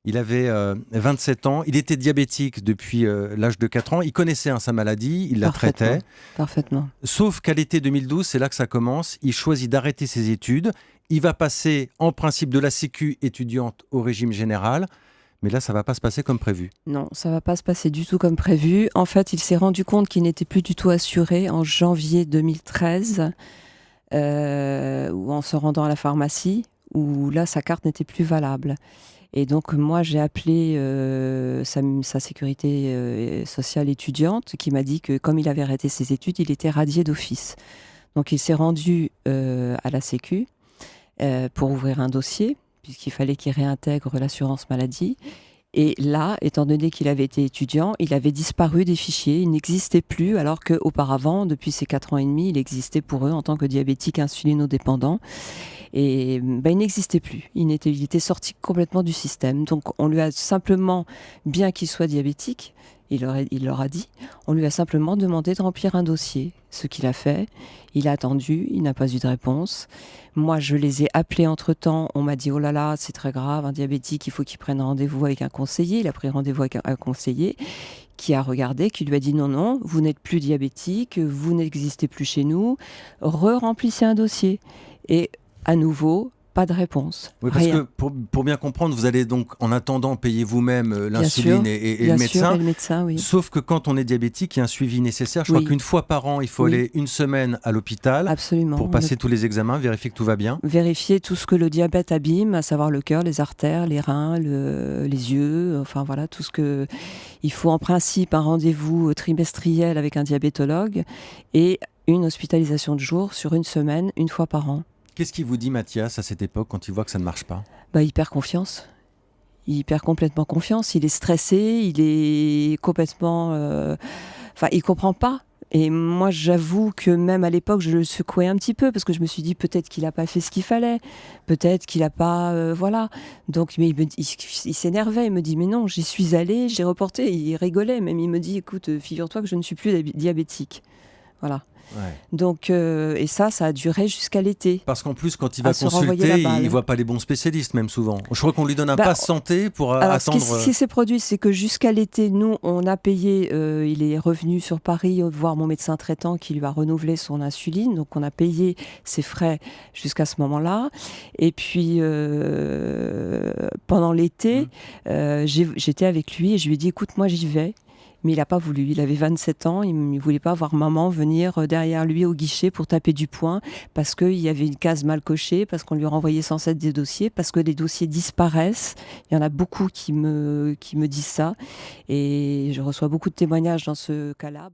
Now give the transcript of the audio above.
Il avait 27 ans. Il était diabétique depuis l'âge de 4 ans. Il connaissait sa maladie, il la Parfaitement, traitait. parfaitement. Sauf qu'à l'été 2012, c'est là que ça commence. Il choisit d'arrêter ses études. Il va passer en principe de la sécu étudiante au régime général. Mais là, ça ne va pas se passer comme prévu. Non, ça va pas se passer du tout comme prévu. En fait, il s'est rendu compte qu'il n'était plus du tout assuré en janvier 2013, ou en se rendant à la pharmacie, où là, sa carte n'était plus valable. Et donc, moi, j'ai appelé sa sécurité sociale étudiante, qui m'a dit que comme il avait arrêté ses études, il était radié d'office. Donc, il s'est rendu à la Sécu pour ouvrir un dossier, puisqu'il fallait qu'il réintègre l'assurance maladie. Et là, étant donné qu'il avait été étudiant, il avait disparu des fichiers, il n'existait plus, alors qu'auparavant, depuis ces 4 ans et demi, il existait pour eux en tant que diabétique insulinodépendant. Et il n'existait plus, il était sorti complètement du système. Donc on lui a simplement, bien qu'il soit diabétique, il leur a dit, on lui a simplement demandé de remplir un dossier. Ce qu'il a fait, il a attendu, il n'a pas eu de réponse. Moi, je les ai appelés entre-temps, on m'a dit, oh là là, c'est très grave, un diabétique, il faut qu'il prenne rendez-vous avec un conseiller. Il a pris rendez-vous avec un conseiller qui a regardé, qui lui a dit, non, non, vous n'êtes plus diabétique, vous n'existez plus chez nous, re-remplissez un dossier. Et à nouveau, pas de réponse. Oui, parce Rien. que pour bien comprendre, vous allez donc en attendant payer vous-même Bien sûr, l'insuline et le bien sûr, médecin. et le médecin, oui. Sauf que quand on est diabétique, il y a un suivi nécessaire. Je crois Oui, qu'une fois par an, il faut oui, aller une semaine à l'hôpital absolument. pour passer tous les examens, vérifier que tout va bien. Vérifier tout ce que le diabète abîme, à savoir le cœur, les artères, les reins, les yeux, enfin voilà, tout ce que... Il faut en principe un rendez-vous trimestriel avec un diabétologue et une hospitalisation de jour sur une semaine, une fois par an. Qu'est-ce qu'il vous dit, Mathias, à cette époque, quand il voit que ça ne marche pas? Il perd confiance. Il perd complètement confiance. Il est stressé, il est complètement... Enfin, il comprend pas. Et moi, j'avoue que même à l'époque, je le secouais un petit peu parce que je me suis dit peut-être qu'il n'a pas fait ce qu'il fallait, peut-être qu'il n'a pas, voilà. Donc, mais il s'énervait. Il me dit mais non, j'y suis allé, j'ai reporté. Il rigolait même. Il me dit écoute, figure-toi que je ne suis plus diabétique. Voilà. Ouais. Donc, et ça a duré jusqu'à l'été. Parce qu'en plus, quand il À va se renvoyer la consulter, il ne balle. voit pas les bons spécialistes, même souvent. Je crois qu'on lui donne un Bah, pass santé pour Alors, attendre. ce qui s'est produit, c'est que jusqu'à l'été, nous, on a payé, il est revenu sur Paris voir mon médecin traitant qui lui a renouvelé son insuline. Donc, on a payé ses frais jusqu'à ce moment-là. Et puis, pendant l'été, j'étais avec lui et je lui ai dit, écoute, moi, j'y vais. Mais il n'a pas voulu. Il avait 27 ans. Il ne voulait pas voir maman venir derrière lui au guichet pour taper du poing parce qu'il y avait une case mal cochée, parce qu'on lui renvoyait sans cesse des dossiers, parce que les dossiers disparaissent. Il y en a beaucoup qui me disent ça. Et je reçois beaucoup de témoignages dans ce cas-là.